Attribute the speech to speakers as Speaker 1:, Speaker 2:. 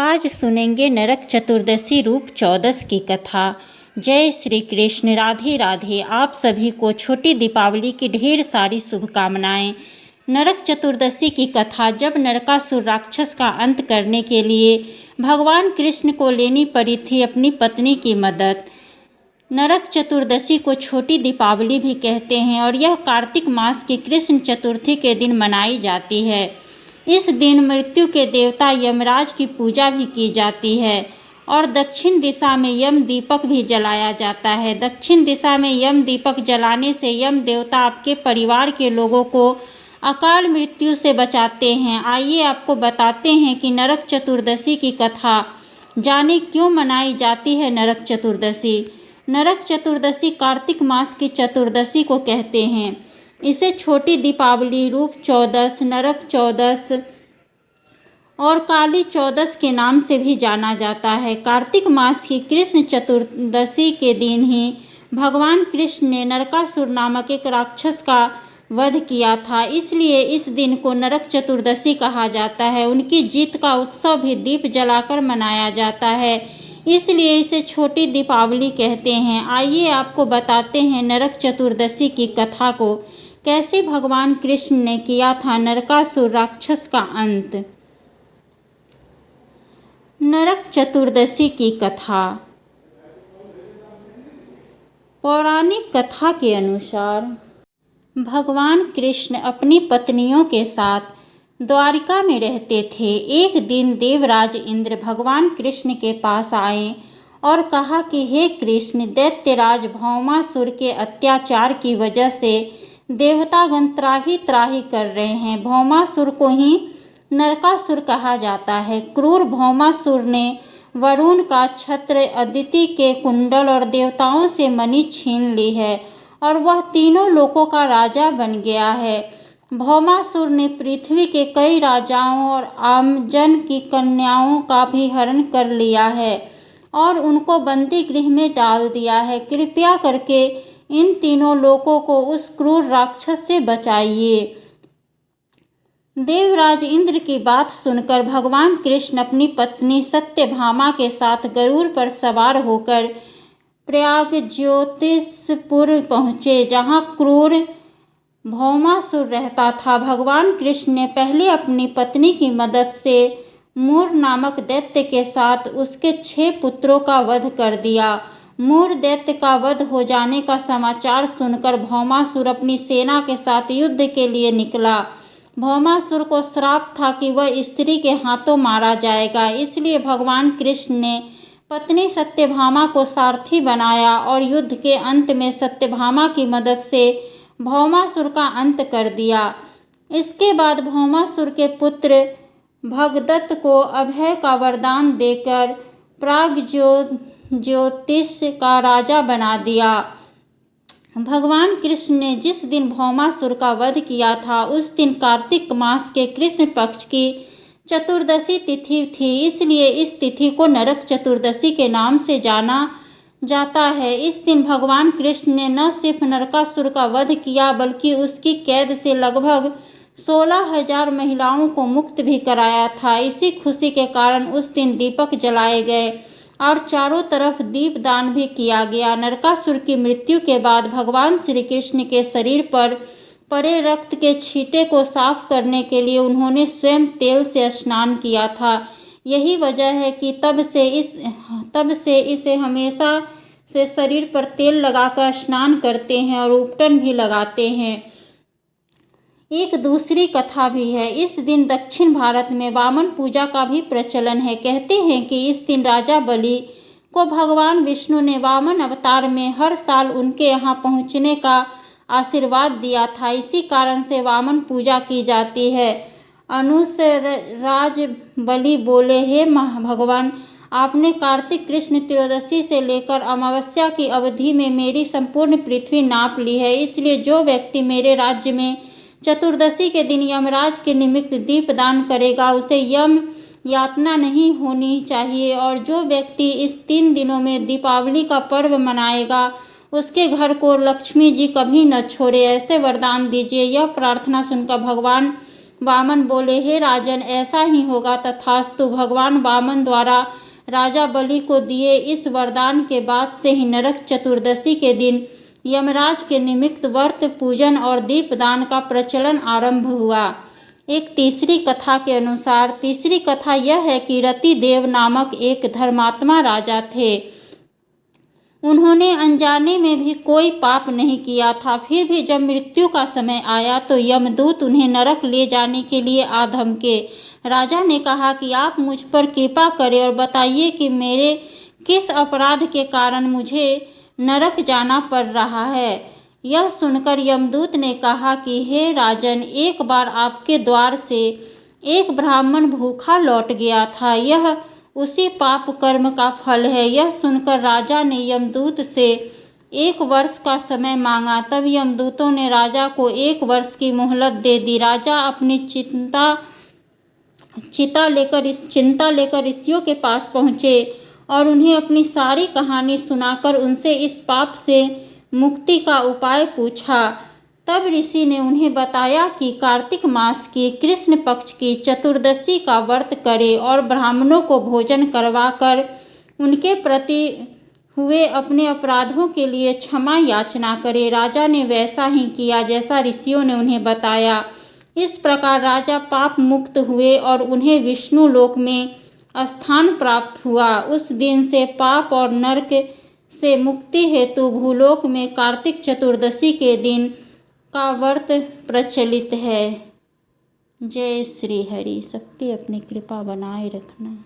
Speaker 1: आज सुनेंगे नरक चतुर्दशी रूप 14 की कथा। जय श्री कृष्ण, राधे राधे। आप सभी को छोटी दीपावली की ढेर सारी शुभकामनाएं। नरक चतुर्दशी की कथा। जब नरकासुर राक्षस का अंत करने के लिए भगवान कृष्ण को लेनी पड़ी थी अपनी पत्नी की मदद। नरक चतुर्दशी को छोटी दीपावली भी कहते हैं और यह कार्तिक मास की कृष्ण चतुर्थी के दिन मनाई जाती है। इस दिन मृत्यु के देवता यमराज की पूजा भी की जाती है और दक्षिण दिशा में यम दीपक भी जलाया जाता है। दक्षिण दिशा में यम दीपक जलाने से यम देवता आपके परिवार के लोगों को अकाल मृत्यु से बचाते हैं। आइए आपको बताते हैं कि नरक चतुर्दशी की कथा जाने क्यों मनाई जाती है। नरक चतुर्दशी कार्तिक मास की चतुर्दशी को कहते हैं। इसे छोटी दीपावली, रूप 14, नरक 14 और काली 14 के नाम से भी जाना जाता है। कार्तिक मास की कृष्ण चतुर्दशी के दिन ही भगवान कृष्ण ने नरकासुर नामक एक राक्षस का वध किया था, इसलिए इस दिन को नरक चतुर्दशी कहा जाता है। उनकी जीत का उत्सव भी दीप जलाकर मनाया जाता है, इसलिए इसे छोटी दीपावली कहते हैं। आइए आपको बताते हैं नरक चतुर्दशी की कथा को, कैसे भगवान कृष्ण ने किया था नरकासुर राक्षस का अंत। नरक चतुर्दशी की कथा। पौराणिक कथा के अनुसार भगवान कृष्ण अपनी पत्नियों के साथ द्वारिका में रहते थे। एक दिन देवराज इंद्र भगवान कृष्ण के पास आए और कहा कि हे कृष्ण, दैत्यराज भौमासुर के अत्याचार की वजह से देवतागण त्राही त्राही कर रहे हैं। भौमासुर को ही नरकासुर कहा जाता है। क्रूर भौमासुर ने वरुण का छत्र, अदिति के कुंडल और देवताओं से मणि छीन ली है और वह तीनों लोकों का राजा बन गया है। भौमासुर ने पृथ्वी के कई राजाओं और आमजन की कन्याओं का भी हरण कर लिया है और उनको बंदी गृह में डाल दिया है। कृपया करके इन तीनों लोकों को उस क्रूर राक्षस से बचाइए। देवराज इंद्र की बात सुनकर भगवान कृष्ण अपनी पत्नी सत्यभामा के साथ गरुड़ पर सवार होकर प्रयाग ज्योतिषपुर पहुँचे, जहाँ क्रूर भौमासुर रहता था। भगवान कृष्ण ने पहले अपनी पत्नी की मदद से मूर नामक दैत्य के साथ उसके 6 पुत्रों का वध कर दिया। मूर दैत्य का वध हो जाने का समाचार सुनकर भौमासुर अपनी सेना के साथ युद्ध के लिए निकला। भौमासुर को श्राप था कि वह स्त्री के हाथों मारा जाएगा, इसलिए भगवान कृष्ण ने पत्नी सत्यभामा को सारथी बनाया और युद्ध के अंत में सत्यभामा की मदद से भौमासुर का अंत कर दिया। इसके बाद भौमासुर के पुत्र भगदत्त को अभय का वरदान देकर प्राग ज्योतिष का राजा बना दिया। भगवान कृष्ण ने जिस दिन भौमासुर का वध किया था उस दिन कार्तिक मास के कृष्ण पक्ष की चतुर्दशी तिथि थी, इसलिए इस तिथि को नरक चतुर्दशी के नाम से जाना जाता है। इस दिन भगवान कृष्ण ने न सिर्फ नरकासुर का वध किया बल्कि उसकी कैद से लगभग 16,000 महिलाओं को मुक्त भी कराया था। इसी खुशी के कारण उस दिन दीपक जलाए गए और चारों तरफ दीपदान भी किया गया। नरकासुर की मृत्यु के बाद भगवान श्री कृष्ण के शरीर पर पड़े रक्त के छींटे को साफ करने के लिए उन्होंने स्वयं तेल से स्नान किया था। यही वजह है कि तब से इसे हमेशा से शरीर पर तेल लगाकर स्नान करते हैं और उपटन भी लगाते हैं। एक दूसरी कथा भी है। इस दिन दक्षिण भारत में वामन पूजा का भी प्रचलन है। कहते हैं कि इस दिन राजा बलि को भगवान विष्णु ने वामन अवतार में हर साल उनके यहाँ पहुँचने का आशीर्वाद दिया था। इसी कारण से वामन पूजा की जाती है। अनुसराज बलि बोले, हे भगवान, आपने कार्तिक कृष्ण त्रयोदशी से लेकर अमावस्या की अवधि में मेरी संपूर्ण पृथ्वी नाप ली है, इसलिए जो व्यक्ति मेरे राज्य में चतुर्दशी के दिन यमराज के निमित्त दीपदान करेगा उसे यम यातना नहीं होनी चाहिए, और जो व्यक्ति इस 3 दिनों में दीपावली का पर्व मनाएगा उसके घर को लक्ष्मी जी कभी न छोड़े, ऐसे वरदान दीजिए। यह प्रार्थना सुनकर भगवान वामन बोले, हे राजन, ऐसा ही होगा। तथास्तु। भगवान वामन द्वारा राजा बलि को दिए इस वरदान के बाद से ही नरक चतुर्दशी के दिन यमराज के निमित्त व्रत, पूजन और दीपदान का प्रचलन आरंभ हुआ। एक तीसरी कथा के अनुसार, तीसरी कथा यह है कि रतिदेव नामक एक धर्मात्मा राजा थे। उन्होंने अनजाने में भी कोई पाप नहीं किया था। फिर भी जब मृत्यु का समय आया तो यमदूत उन्हें नरक ले जाने के लिए आ धमके। राजा ने कहा कि आप मुझ पर कृपा करें और बताइए कि मेरे किस अपराध के कारण मुझे नरक जाना पड़ रहा है। यह सुनकर यमदूत ने कहा कि हे राजन, एक बार आपके द्वार से एक ब्राह्मण भूखा लौट गया था। यह उसी पाप कर्म का फल है। यह सुनकर राजा ने यमदूत से 1 वर्ष का समय मांगा। तब यमदूतों ने राजा को 1 वर्ष की मोहलत दे दी। राजा अपनी चिंता लेकर ऋषियों के पास पहुँचे और उन्हें अपनी सारी कहानी सुनाकर उनसे इस पाप से मुक्ति का उपाय पूछा। तब ऋषि ने उन्हें बताया कि कार्तिक मास की कृष्ण पक्ष की चतुर्दशी का व्रत करें और ब्राह्मणों को भोजन करवाकर उनके प्रति हुए अपने अपराधों के लिए क्षमा याचना करें। राजा ने वैसा ही किया जैसा ऋषियों ने उन्हें बताया। इस प्रकार राजा पाप मुक्त हुए और उन्हें विष्णु लोक में स्थान प्राप्त हुआ। उस दिन से पाप और नरक से मुक्ति हेतु भूलोक में कार्तिक चतुर्दशी के दिन का व्रत प्रचलित है। जय श्री हरि। सब पे अपनी कृपा बनाए रखना।